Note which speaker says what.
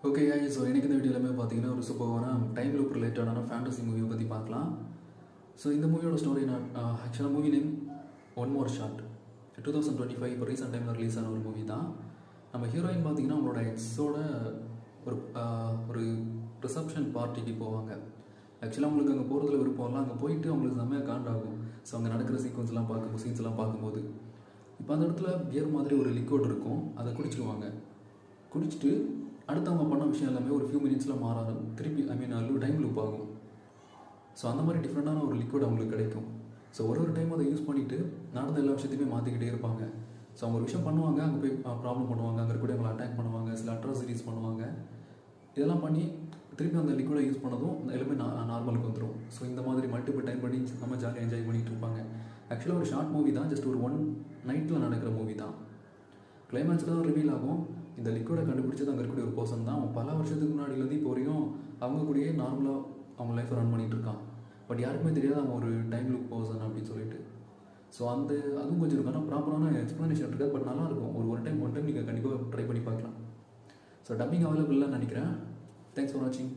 Speaker 1: Okay so எனக்கு இந்த வீடியோவில் பார்த்தீங்கன்னா ஒரு சூப்பரான டைம் லூப் ரிலேட்டடான ஃபேண்டசி மூவியை பற்றி பார்க்கலாம். ஸோ இந்த மூவியோட ஸ்டோரி நான் ஆக்சுவலாக movie name one more shot 2025 இப்போ ரீசெண்ட் டைமில் ரிலீஸ் ஆன ஒரு மூவி தான். நம்ம ஹீரோயின் பார்த்தீங்கன்னா அவங்களோட எக்ஸோட ஒரு ஒரு ரிசப்ஷன் பார்ட்டிக்கு போவாங்க. ஆக்சுவலாக அவங்களுக்கு அங்கே போகிறதுல விருப்பம்லாம் அங்கே போயிட்டு அவங்களுக்கு செம்மையாக காண்டாகும். ஸோ அங்கே நடக்கிற சீன்ஸ்லாம் பார்க்கும்போது இப்போ அந்த இடத்துல பியர் மாதிரி ஒரு லிக்விட் இருக்கும், அதை குடிச்சிட்டு அடுத்து அவங்க பண்ண விஷயம் எல்லாமே ஒரு ஃபியூ மினிட்ஸில் மாறாது, திருப்பி டைம் லூப் ஆகும். ஸோ அந்த மாதிரி டிஃப்ரெண்ட்டான ஒரு லிக்விட் அவங்களுக்கு கிடைக்கும். ஸோ ஒரு டைம் அதை யூஸ் பண்ணிவிட்டு நடந்த எல்லா விஷயத்தையுமே மாற்றிக்கிட்டே இருப்பாங்க. ஸோ அவங்க ஒரு விஷயம் பண்ணுவாங்க, அங்கே போய் ப்ராப்ளம் பண்ணுவாங்க, அங்கே கூட அவங்களை அட்டாக் பண்ணுவாங்க, சில அட்ராசிட்டிஸ் பண்ணுவாங்க. இதெல்லாம் பண்ணி திருப்பி அந்த லிக்விடை யூஸ் பண்ணதும் எல்லாமே நார்மலுக்கு வந்துடும். ஸோ இந்த மாதிரி மல்டிபிள் டைம் பண்ணி நம்ம ஜாலியாக என்ஜாய் பண்ணிகிட்டு இருப்பாங்க. ஆக்சுவலாக ஒரு ஷார்ட் மூவி தான், ஜஸ்ட் ஒரு 1 நைட்டில் நடக்கிற மூவி தான். கிளைமேக்ஸில் தான் ரிவீல் ஆகும் இந்த லிக்விடை கண்டுபிடிச்சது அங்கே இருக்கக்கூடிய ஒரு பர்சன் தான். அவன் பல வருஷத்துக்கு முன்னாடியிலேருந்து இப்போ வரையும் அவங்க கூடயே நார்மலாக அவங்க லைஃப்பை ரன் பண்ணிகிட்டு இருக்கான். பட் யாருக்குமே தெரியாது அவன் ஒரு டைம் லூப் பர்சன் அப்படின்னு சொல்லிட்டு. ஸோ அதுவும் கொஞ்சம் இருக்கும், ஆனால் ப்ராப்பரான எக்ஸ்ப்ளனேஷன் இருக்காது. பட் நல்லாயிருக்கும். ஒரு டைம் நீங்கள் கண்டிப்பாக ட்ரை பண்ணி பார்க்கலாம். ஸோ டப்பிங் அவைலபிள்லாம் நினைக்கிறேன். தேங்க்ஸ் ஃபார் வாட்சிங்.